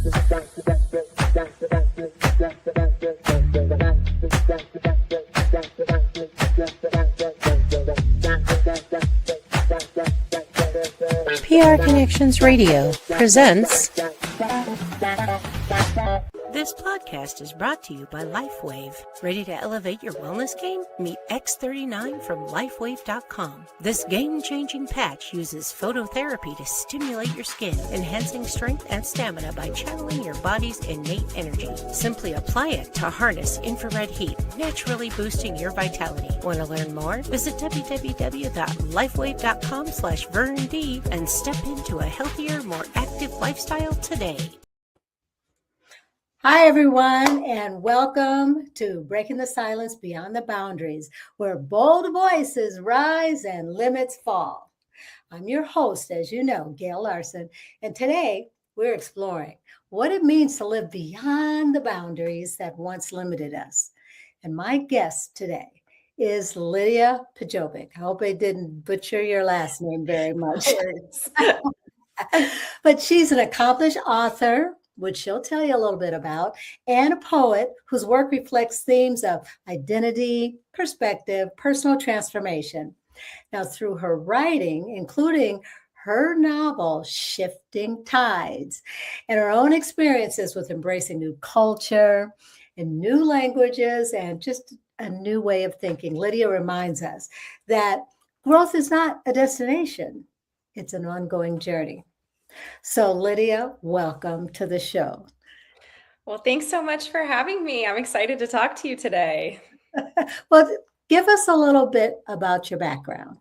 PR Connections Radio presents. This podcast is brought to you by LifeWave. Ready to elevate your wellness game? Meet X39 from LifeWave.com. This game-changing patch uses phototherapy to stimulate your skin, enhancing strength and stamina by channeling your body's innate energy. Simply apply it to harness infrared heat, naturally boosting your vitality. Want to learn more? Visit www.lifewave.com/VernD and step into a healthier, more active lifestyle today. Hi, everyone, and welcome to Breaking the Silence Beyond the Boundaries, where bold voices rise and limits fall. I'm your host, as you know, Gail Larson, and today we're exploring what it means to live beyond the boundaries that once limited us. And my guest today is Lydia Pejovic. I hope I didn't butcher your last name very much. But she's an accomplished author, which she'll tell you a little bit about, and a poet whose work reflects themes of identity, perspective, personal transformation. Now, through her writing, including her novel, Shifting Tides, and her own experiences with embracing new culture and new languages and just a new way of thinking, Lydia reminds us that growth is not a destination, it's an ongoing journey. So, Lydia, welcome to the show. Well, thanks so much for having me. I'm excited to talk to you today. Well, give us a little bit about your background.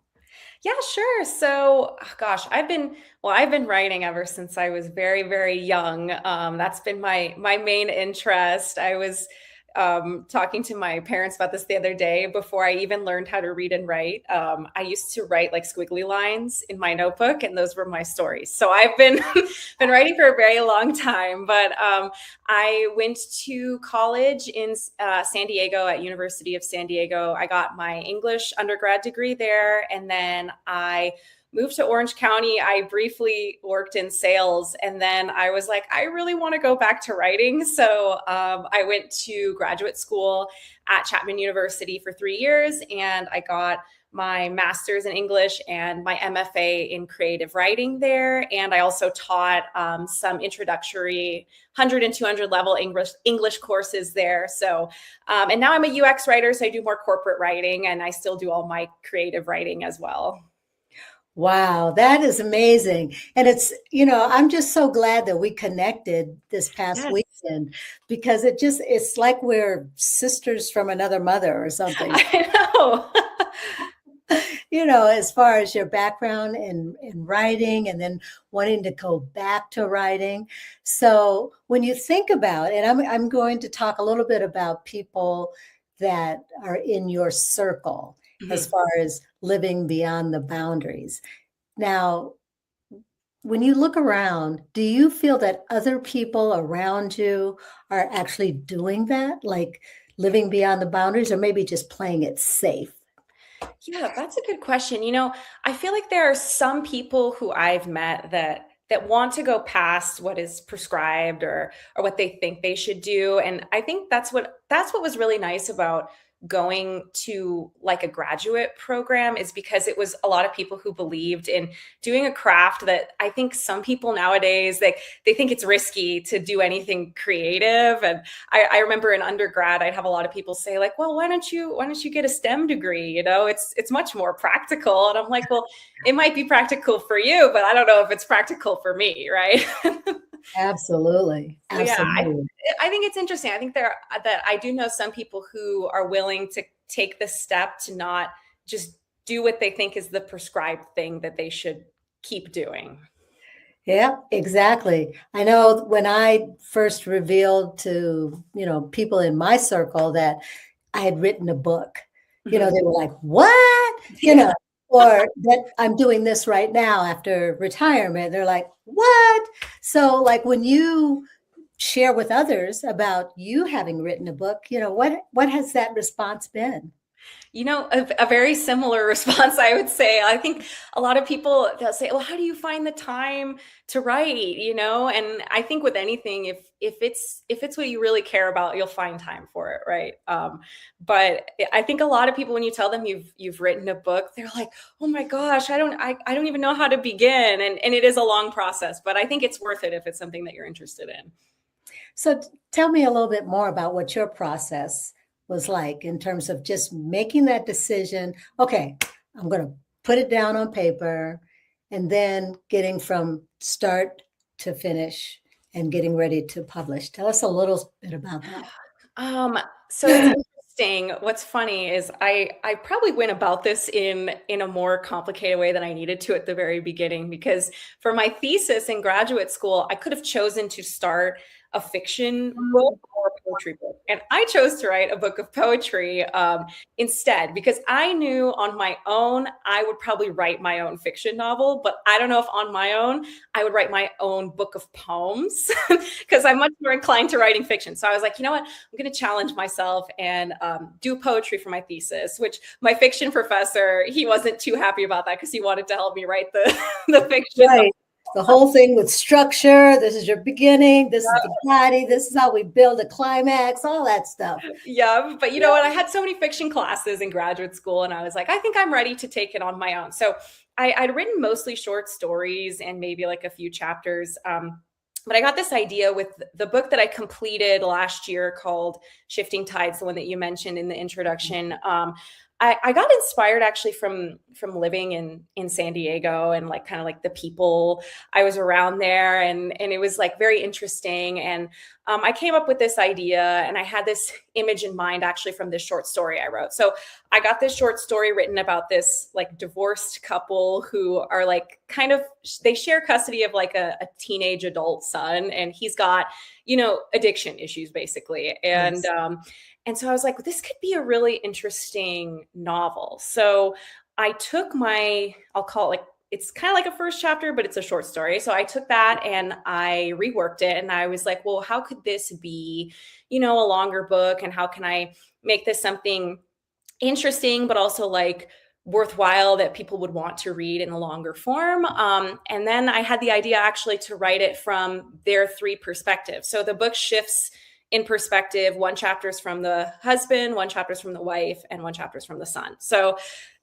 Yeah, sure. So, gosh, I've been writing ever since I was very, very young. That's been my main interest. I was talking to my parents about this the other day before I even learned how to read and write. I used to write like squiggly lines in my notebook, and those were my stories. So I've been writing for a very long time. But I went to college in San Diego at University of San Diego. I got my English undergrad degree there, and then I moved to Orange County. I briefly worked in sales, and then I was like, I really want to go back to writing. So I went to graduate school at Chapman University for 3 years, and I got my master's in English and my MFA in creative writing there. And I also taught some introductory 100 and 200 level English courses there. So, and now I'm a UX writer, so I do more corporate writing, and I still do all my creative writing as well. Wow, that is amazing. And it's, I'm just so glad that we connected this past weekend, because it's like we're sisters from another mother or something. I know. As far as your background in writing and then wanting to go back to writing. So when you think about it, I'm going to talk a little bit about people that are in your circle. Mm-hmm. As far as living beyond the boundaries. Now, when you look around, do you feel that other people around you are actually doing that, like living beyond the boundaries, or maybe just playing it safe? Yeah, that's a good question. I feel like there are some people who I've met that want to go past what is prescribed or what they think they should do. And I think that's what was really nice about going to like a graduate program, is because it was a lot of people who believed in doing a craft that I think some people nowadays, they think it's risky to do anything creative. And I remember in undergrad, I'd have a lot of people say like, well, why don't you get a STEM degree? It's much more practical. And I'm like, well, it might be practical for you, but I don't know if it's practical for me. Right. Absolutely. Yeah, I think it's interesting. I think that I do know some people who are willing to take the step to not just do what they think is the prescribed thing that they should keep doing. Yeah, exactly. I know when I first revealed to, people in my circle that I had written a book, they were like, what? Or that I'm doing this right now after retirement. They're like, what? So like when you share with others about you having written a book, what has that response been? A very similar response, I would say. I think a lot of people, they'll say, well, how do you find the time to write? And I think with anything, if it's what you really care about, you'll find time for it, right? But I think a lot of people, when you tell them you've written a book, they're like, oh my gosh, I don't even know how to begin. And it is a long process, but I think it's worth it if it's something that you're interested in. So tell me a little bit more about what your process was like in terms of just making that decision. Okay, I'm going to put it down on paper, and then getting from start to finish and getting ready to publish. Tell us a little bit about So it's interesting. What's funny is I probably went about this in a more complicated way than I needed to at the very beginning, because for my thesis in graduate school, I could have chosen to start a fiction book or a poetry book. And I chose to write a book of poetry instead, because I knew on my own, I would probably write my own fiction novel, but I don't know if on my own, I would write my own book of poems, because I'm much more inclined to writing fiction. So I was like, you know what, I'm going to challenge myself and do poetry for my thesis, which my fiction professor, he wasn't too happy about that, because he wanted to help me write the fiction. Right. The whole thing with structure. This is your beginning. This is the body. This is how we build a climax, all that stuff. Yeah. But you know what? I had so many fiction classes in graduate school, and I was like, I think I'm ready to take it on my own. So I'd written mostly short stories and maybe like a few chapters. But I got this idea with the book that I completed last year called Shifting Tides, the one that you mentioned in the introduction. I got inspired actually from living in San Diego, and like kind of like the people I was around there, and it was like very interesting. And I came up with this idea, and I had this image in mind actually from this short story I wrote. So I got this short story written about this like divorced couple who are like kind of, they share custody of like a teenage adult son, and he's got, addiction issues basically. And Yes. and so I was like, this could be a really interesting novel. So I took I'll call it like, it's kind of like a first chapter, but it's a short story. So I took that and I reworked it, and I was like, well, how could this be, a longer book? And how can I make this something interesting, but also like worthwhile that people would want to read in a longer form. And then I had the idea actually to write it from their three perspectives. So the book shifts in perspective. One chapter is from the husband, one chapter is from the wife, and one chapter is from the son. So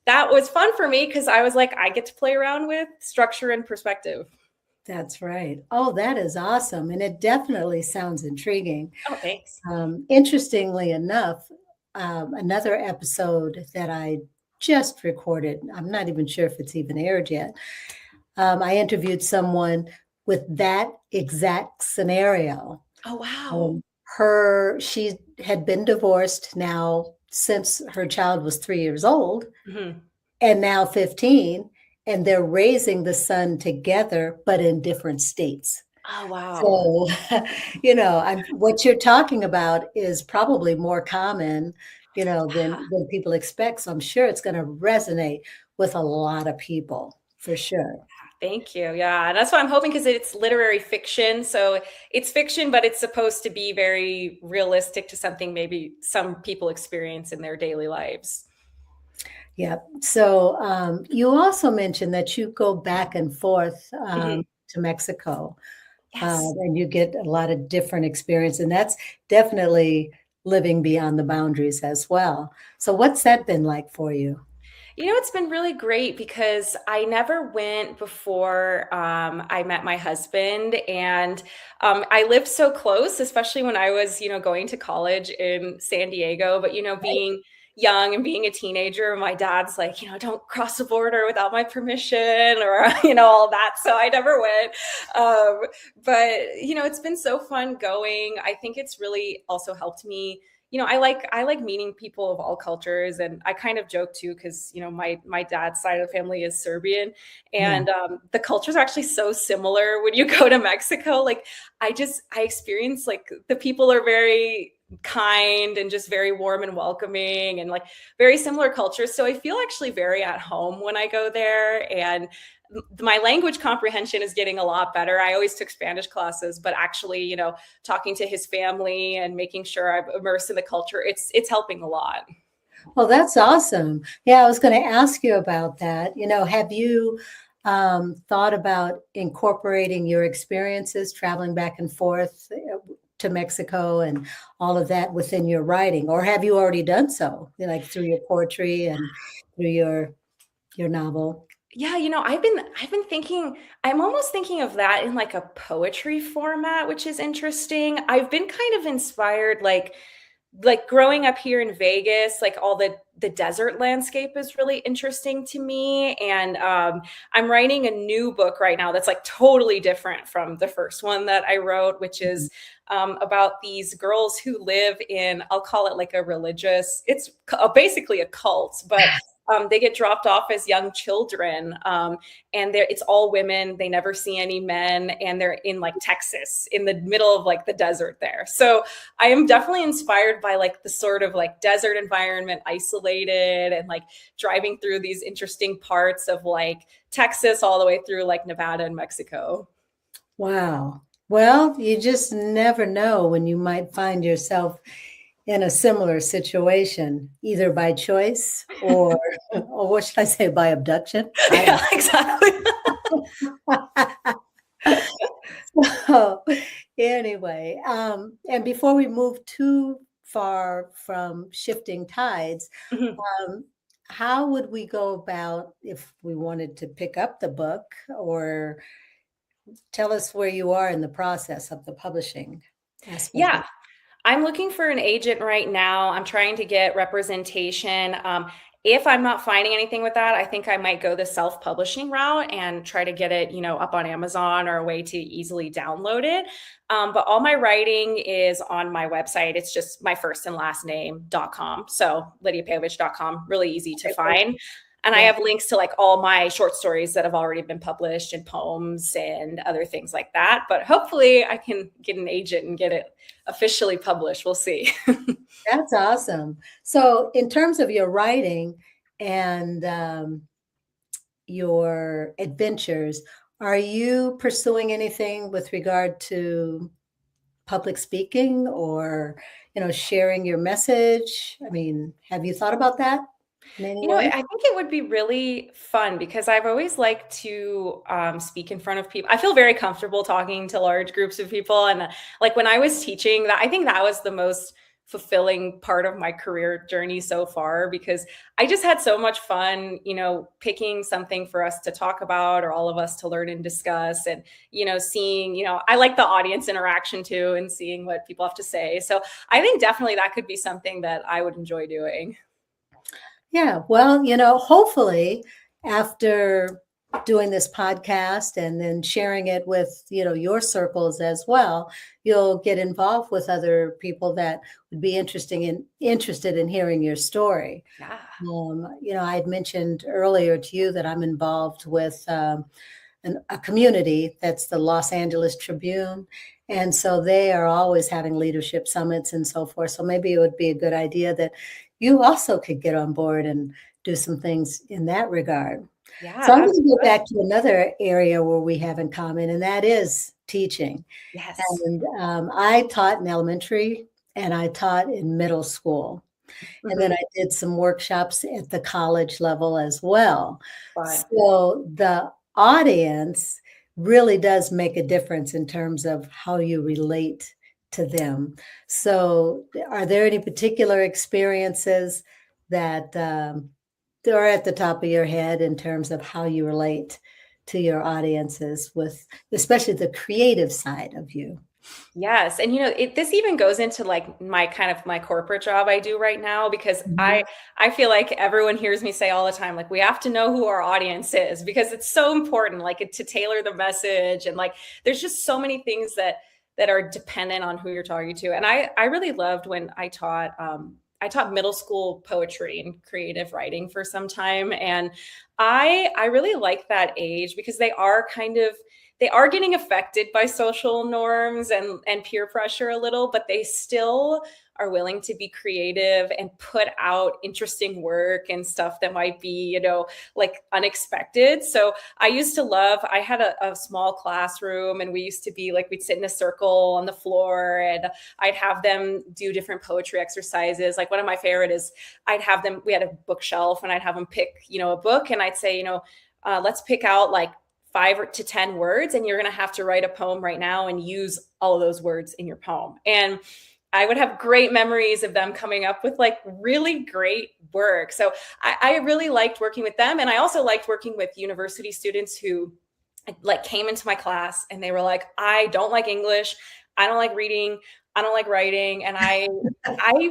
that was fun for me, because I was like, I get to play around with structure and perspective. That's right. Oh, that is awesome. And it definitely sounds intriguing. Oh, thanks. Interestingly enough, another episode that I just recorded, I'm not even sure if it's even aired yet. I interviewed someone with that exact scenario. Oh, wow. She had been divorced now since her child was 3 years old, and now 15, and they're raising the son together, but in different states. Oh, wow. So, what you're talking about is probably more common, than people expect. So I'm sure it's going to resonate with a lot of people for sure. Thank you. Yeah. And that's what I'm hoping, because it's literary fiction. So it's fiction, but it's supposed to be very realistic to something maybe some people experience in their daily lives. Yeah. So you also mentioned that you go back and forth to Mexico, Yes. and you get a lot of different experience. And that's definitely living beyond the boundaries as well. So what's that been like for you? It's been really great, because I never went before I met my husband, and I lived so close, especially when I was, going to college in San Diego. But, being young and being a teenager, my dad's like, don't cross the border without my permission, or, all that. So I never went. But, it's been so fun going. I think it's really also helped me. I like meeting people of all cultures, and I kind of joke too, because my dad's side of the family is Serbian, and the cultures are actually so similar when you go to Mexico. Like I experience like the people are very kind and just very warm and welcoming, and like very similar cultures. So I feel actually very at home when I go there, and my language comprehension is getting a lot better. I always took Spanish classes, but actually, talking to his family and making sure I'm immersed in the culture, it's helping a lot. Well, that's awesome. Yeah, I was going to ask you about that. Have you thought about incorporating your experiences traveling back and forth to Mexico and all of that within your writing, or have you already done so, like through your poetry and through your novel? Yeah, I've been thinking, I'm almost thinking of that in like a poetry format, which is interesting. I've been kind of inspired, like growing up here in Vegas, like all the desert landscape is really interesting to me. And I'm writing a new book right now that's like totally different from the first one that I wrote, which is about these girls who live in, I'll call it like a religious, it's basically a cult, but they get dropped off as young children, and it's all women. They never see any men, and they're in like Texas, in the middle of like the desert there. So I am definitely inspired by like the sort of like desert environment, isolated, and like driving through these interesting parts of like Texas all the way through like Nevada and Mexico. Wow. Well, you just never know when you might find yourself in a similar situation, either by choice or what should I say, by abduction. Yeah, exactly. So, anyway, and before we move too far from shifting tides, Mhm. um, how would we go about if we wanted to pick up the book, or tell us where you are in the process of the publishing aspect of Yeah, I'm looking for an agent right now. I'm trying to get representation. If I'm not finding anything with that, I think I might go the self-publishing route and try to get it, up on Amazon or a way to easily download it. But all my writing is on my website. It's just my first and last name.com. So lydiapejovic.com, really easy to it? find. And I Yeah. have links to like all my short stories that have already been published, and poems and other things like that. But hopefully I can get an agent and get it officially published. We'll see. That's awesome. So, in terms of your writing and your adventures, are you pursuing anything with regard to public speaking or, sharing your message? I mean, have you thought about that in any way? I think it would be really fun because I've always liked to speak in front of people. I feel very comfortable talking to large groups of people. And like when I was teaching, that I think that was the most fulfilling part of my career journey so far, because I just had so much fun, picking something for us to talk about, or all of us to learn and discuss, and, seeing, I like the audience interaction too, and seeing what people have to say. So I think definitely that could be something that I would enjoy doing. Yeah, well, hopefully after doing this podcast and then sharing it with, your circles as well, you'll get involved with other people that would be interested in hearing your story. Yeah. I'd mentioned earlier to you that I'm involved with a community that's the Los Angeles Tribune. And so they are always having leadership summits and so forth. So maybe it would be a good idea that you also could get on board and do some things in that regard. Yeah, So I'm going to go absolutely. back to another area where we have in common, and that is teaching. Yes. And I taught in elementary and I taught in middle school. And then Mhm. I did some workshops at the college level as well. Fun. So the audience really does make a difference in terms of how you relate to them. So, are there any particular experiences that are at the top of your head in terms of how you relate to your audiences, with especially the creative side of you? Yes, and this even goes into like my kind of my corporate job I do right now, because I Mhm. I feel like everyone hears me say all the time, like we have to know who our audience is, because it's so important, like to tailor the message, and like there's just so many things that are dependent on who you're talking to. And I really loved when I taught middle school poetry and creative writing for some time, and I really like that age because they are kind of they are getting affected by social norms and peer pressure a little, but they still are willing to be creative and put out interesting work and stuff that might be, like unexpected. So I had a small classroom, and we used to be like, we'd sit in a circle on the floor, and I'd have them do different poetry exercises. Like one of my favorite is we had a bookshelf, and I'd have them pick, a book, and I'd say, let's pick out like 5 to 10 words, and you're going to have to write a poem right now and use all of those words in your poem. And I would have great memories of them coming up with like really great work. So I really liked working with them. And I also liked working with university students who like came into my class and they were like, I don't like English. I don't like reading. I don't like writing. And I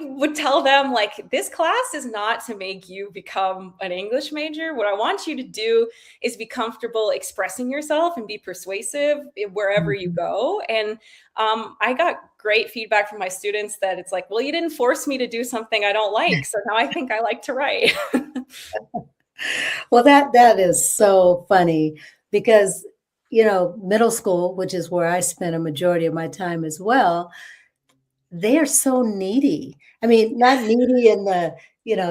would tell them, like, this class is not to make you become an English major. What I want you to do is be comfortable expressing yourself and be persuasive wherever you go. And I got great feedback from my students that it's like, well, you didn't force me to do something I don't like. So now I think I like to write. Well, that is so funny because, middle school, which is where I spent a majority of my time as well, they are so needy. I mean, not needy in the,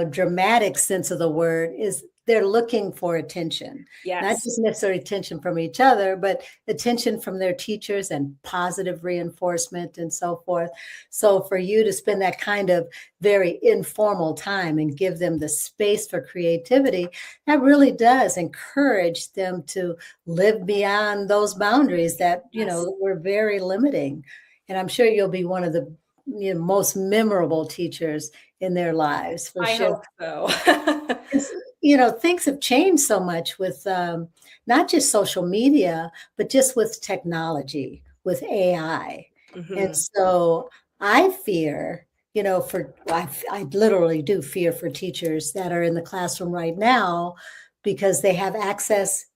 dramatic sense of the word, is they're looking for attention. Not Yes. just necessarily attention from each other, but attention from their teachers and positive reinforcement and so forth. So for you to spend that kind of very informal time and give them the space for creativity, that really does encourage them to live beyond those boundaries that, Yes. were very limiting. And I'm sure you'll be one of the most memorable teachers in their lives, for I sure. hope so. Things have changed so much with not just social media, but just with technology, with AI. And so I fear, I literally do fear for teachers that are in the classroom right now because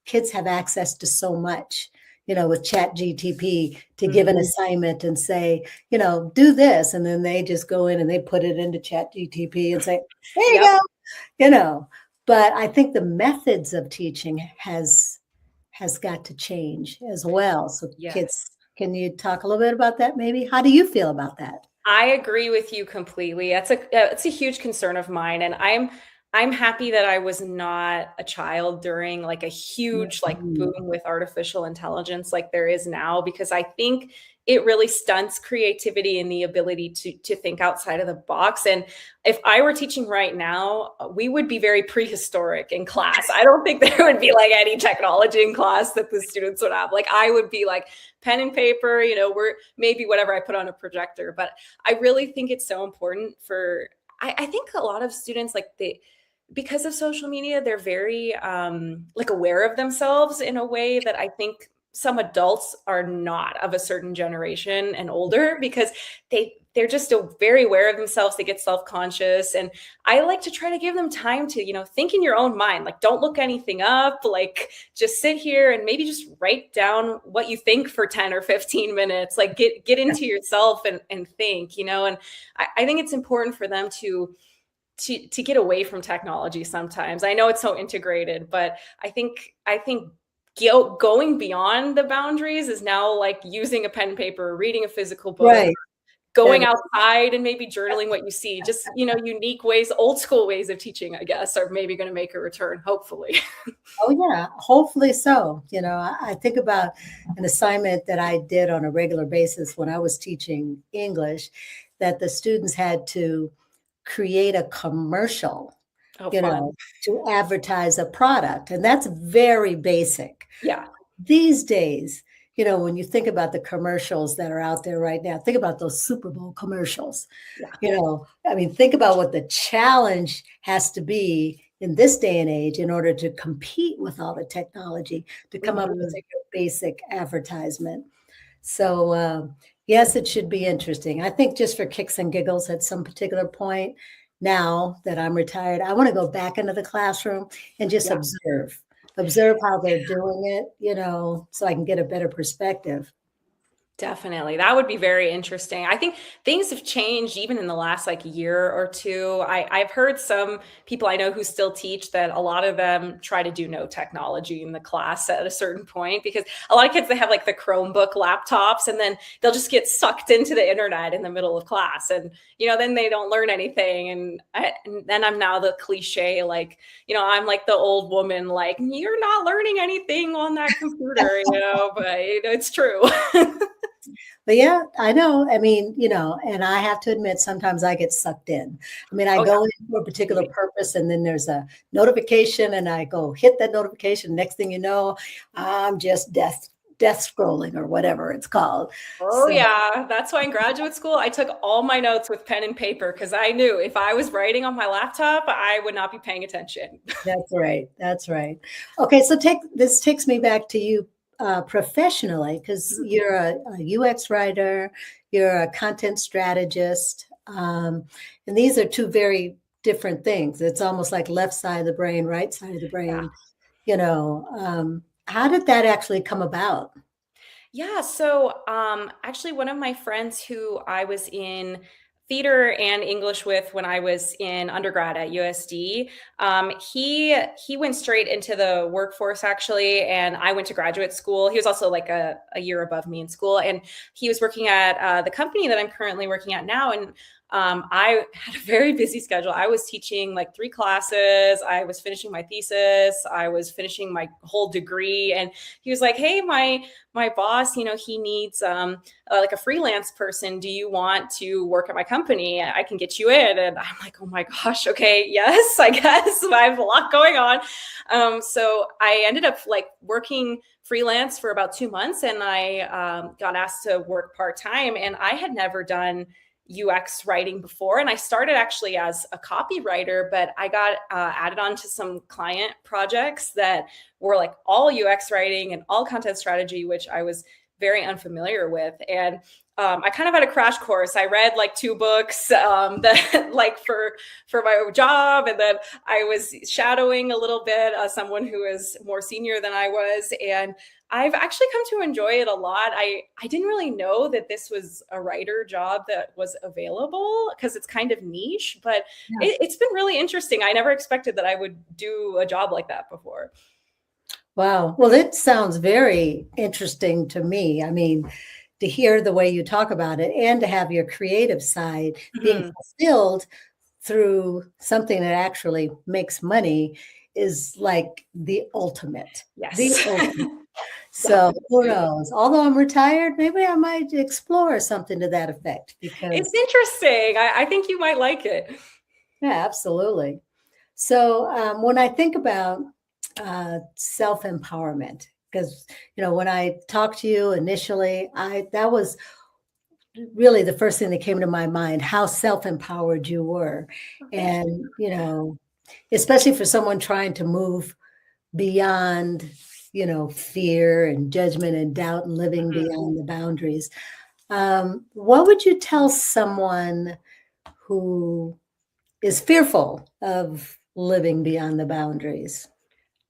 kids have access to so much. With Chat GTP to give an assignment and say, do this. And then they just go in and they put it into Chat GTP and say, there you go, But I think the methods of teaching has got to change as well. So Yes. kids, can you talk a little bit about that maybe? How do you feel about that? I agree with you completely. It's a huge concern of mine, and I'm happy that I was not a child during like a huge like boom with artificial intelligence like there is now, because I think it really stunts creativity and the ability to think outside of the box. And if I were teaching right now, we would be very prehistoric in class. I don't think there would be like any technology in class that the students would have. Like I would be like pen and paper, we're maybe whatever I put on a projector. But I really think it's so important I think a lot of students, like because of social media, they're very like aware of themselves in a way that I think some adults are not, of a certain generation and older, because they're just very aware of themselves. They get self-conscious. And I like to try to give them time to, think in your own mind. Like, don't look anything up, like just sit here and maybe just write down what you think for 10 or 15 minutes, like get into yourself and think, and I think it's important for them to get away from technology sometimes. I know it's so integrated, but I think going beyond the boundaries is now like using a pen and paper, reading a physical book, Right. going outside and maybe journaling what you see. Just, unique ways, old school ways of teaching, I guess, are maybe going to make a return, hopefully. Oh, yeah, hopefully so. I think about an assignment that I did on a regular basis when I was teaching English, that the students had to create a commercial, to advertise a product. And that's very basic. Yeah. These days, when you think about the commercials that are out there right now, think about those Super Bowl commercials. Think about what the challenge has to be in this day and age in order to compete with all the technology, to come up with a basic advertisement. So, yes, it should be interesting. I think just for kicks and giggles at some particular point, now that I'm retired, I want to go back into the classroom and just observe how they're doing it, so I can get a better perspective. Definitely. That would be very interesting. I think things have changed even in the last like year or two. I've heard some people I know who still teach that a lot of them try to do no technology in the class at a certain point, because a lot of kids, they have like the Chromebook laptops and then they'll just get sucked into the internet in the middle of class. And, then they don't learn anything. And then I'm now the cliche, like, I'm like the old woman, like, you're not learning anything on that computer, but it's true. But yeah, I know. I mean, and I have to admit, sometimes I get sucked in. I mean, I Oh, go in for a particular purpose and then there's a notification and I go hit that notification. Next thing you know, I'm just death scrolling or whatever it's called. Oh, yeah. That's why in graduate school, I took all my notes with pen and paper because I knew if I was writing on my laptop, I would not be paying attention. That's right. That's right. Okay, so this takes me back to you professionally, because you're a UX writer, you're a content strategist, and these are two very different things. It's almost like left side of the brain, right side of the brain. How did that actually come about? Yeah. So, actually, one of my friends who I was in theater and English with when I was in undergrad at USD, he went straight into the workforce actually, and I went to graduate school. He was also like a year above me in school, and he was working at the company that I'm currently working at now. And I had a very busy schedule. I was teaching like 3 classes. I was finishing my thesis. I was finishing my whole degree. And he was like, "Hey, my boss, he needs like a freelance person. Do you want to work at my company? I can get you in." And I'm like, "Oh my gosh, okay, yes, I guess." I have a lot going on. So I ended up like working freelance for about 2 months, and I got asked to work part-time. And I had never done UX writing before. And I started actually as a copywriter, but I got added on to some client projects that were like all UX writing and all content strategy, which I was very unfamiliar with. And I kind of had a crash course. I read like 2 books that like for my job, and then I was shadowing a little bit someone who is more senior than I was, and I've actually come to enjoy it a lot. I didn't really know that this was a writer job that was available because it's kind of niche, but Yeah. it's been really interesting. I never expected that I would do a job like that before. Wow. Well, it sounds very interesting to me. I mean, to hear the way you talk about it and to have your creative side being fulfilled through something that actually makes money is like the ultimate. Yes. The ultimate. So who knows? Although I'm retired, maybe I might explore something to that effect, because It's interesting. I think you might like it. yeah, absolutely. So when I think about self-empowerment, because when I talked to you initially, that was really the first thing that came to my mind, how self-empowered you were. And especially for someone trying to move beyond fear and judgment and doubt and living beyond the boundaries. What would you tell someone who is fearful of living beyond the boundaries?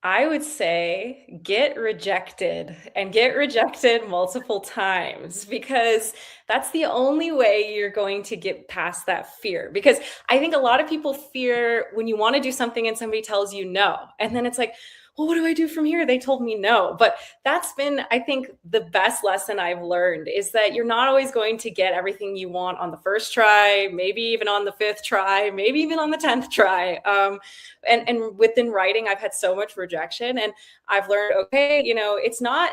I would say get rejected, and get rejected multiple times, because that's the only way you're going to get past that fear. Because I think a lot of people fear when you want to do something and somebody tells you no. And then it's like, well, what do I do from here? They told me no. But that's been, I think, the best lesson I've learned is that you're not always going to get everything you want on the first try, maybe even on the 5th try, maybe even on the 10th try. And within writing, I've had so much rejection, and I've learned, okay, it's not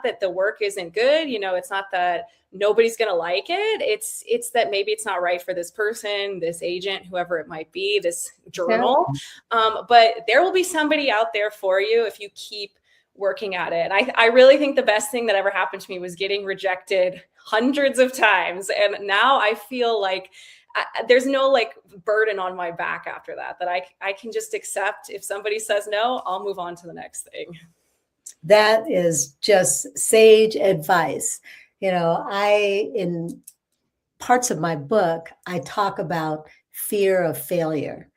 that the work isn't good. It's not that nobody's going to like it. It's that maybe it's not right for this person, this agent, whoever it might be, this journal. But there will be somebody out there for you if you keep working at it. And I really think the best thing that ever happened to me was getting rejected hundreds of times. And now I feel like there's no like burden on my back after that I can just accept. If somebody says no, I'll move on to the next thing. That is just sage advice. In parts of my book, I talk about fear of failure.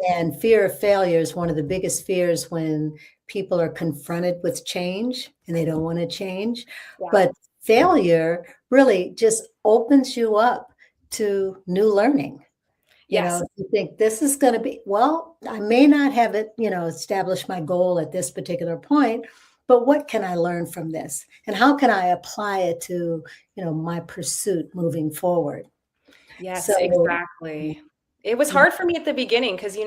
And fear of failure is one of the biggest fears when people are confronted with change and they don't want to change. Yeah. But failure really just opens you up to new learning. Yes. You think this is going to be, well, I may not have it, established my goal at this particular point, but what can I learn from this? And how can I apply it to, my pursuit moving forward? Yes, So, exactly. It was hard for me at the beginning because,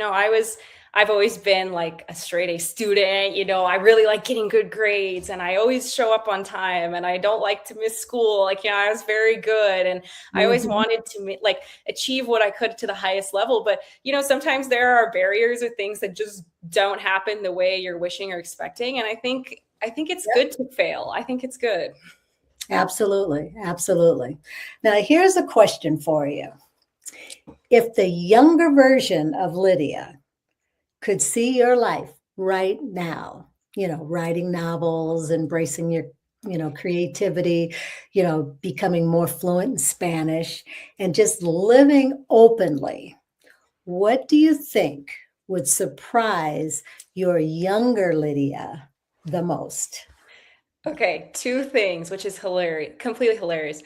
I've always been like a straight A student. I really like getting good grades and I always show up on time and I don't like to miss school. Like, I was very good and I always mhm. wanted to achieve what I could to the highest level. But, sometimes there are barriers or things that just don't happen the way you're wishing or expecting. And I think it's good to fail. I think it's good. Absolutely. Absolutely. Now, here's a question for you. If the younger version of Lydia could see your life right now, writing novels, embracing your, creativity, becoming more fluent in Spanish, and just living openly, what do you think would surprise your younger Lydia the most? Okay, two things, which is hilarious, completely hilarious.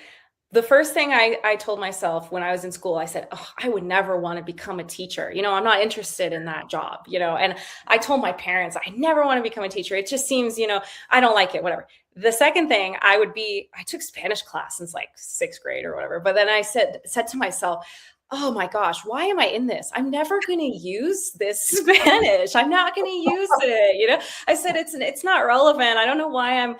The first thing I told myself when I was in school, I said, oh, I would never want to become a teacher. I'm not interested in that job, and I told my parents, I never want to become a teacher. It just seems, I don't like it, whatever. The second thing I took Spanish class since like sixth grade or whatever. But then I said to myself, oh my gosh, why am I in this? I'm never going to use this Spanish. I'm not going to use it. I said, it's not relevant. I don't know why I'm,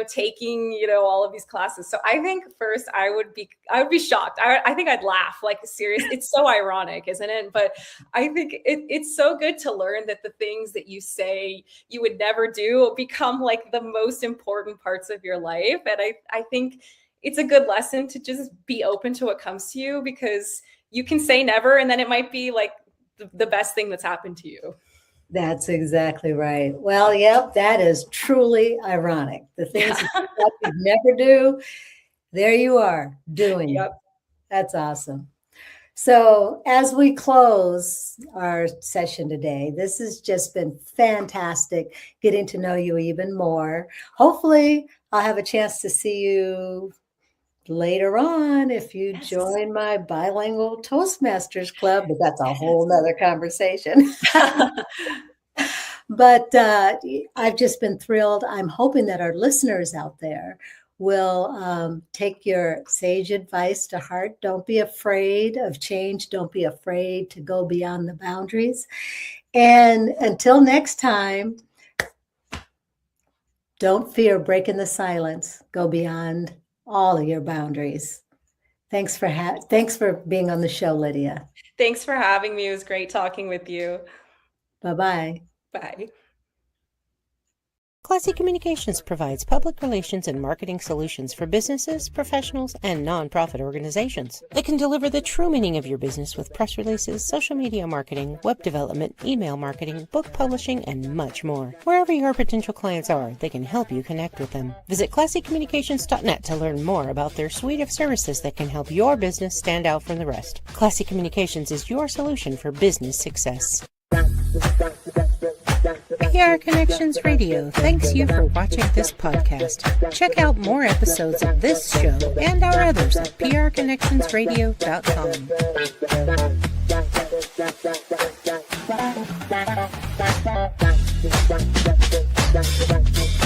taking, all of these classes. So I think first I would be shocked. I think I'd laugh like serious. It's so ironic, isn't it? But I think it's so good to learn that the things that you say you would never do become like the most important parts of your life. And I think it's a good lesson to just be open to what comes to you, because you can say never, and then it might be like the best thing that's happened to you. That's exactly right. Well, yep, that is truly ironic. The things that you could never do, there you are doing. Yep. That's awesome. So as we close our session today, this has just been fantastic getting to know you even more. Hopefully I'll have a chance to see you later on if you Yes. join my bilingual Toastmasters club, but that's a whole nother conversation. But I've just been thrilled. I'm hoping that our listeners out there will take your sage advice to heart. Don't be afraid of change. Don't be afraid to go beyond the boundaries. And until next time, don't fear breaking the silence. Go beyond all of your boundaries. Thanks for being on the show, Lydia. Thanks for having me. It was great talking with you. Bye-bye. Bye. Classy Communications provides public relations and marketing solutions for businesses, professionals, and nonprofit organizations. They can deliver the true meaning of your business with press releases, social media marketing, web development, email marketing, book publishing, and much more. Wherever your potential clients are, they can help you connect with them. Visit classycommunications.net to learn more about their suite of services that can help your business stand out from the rest. Classy Communications is your solution for business success. PR Connections Radio thanks you for watching this podcast. Check out more episodes of this show and our others at prconnectionsradio.com.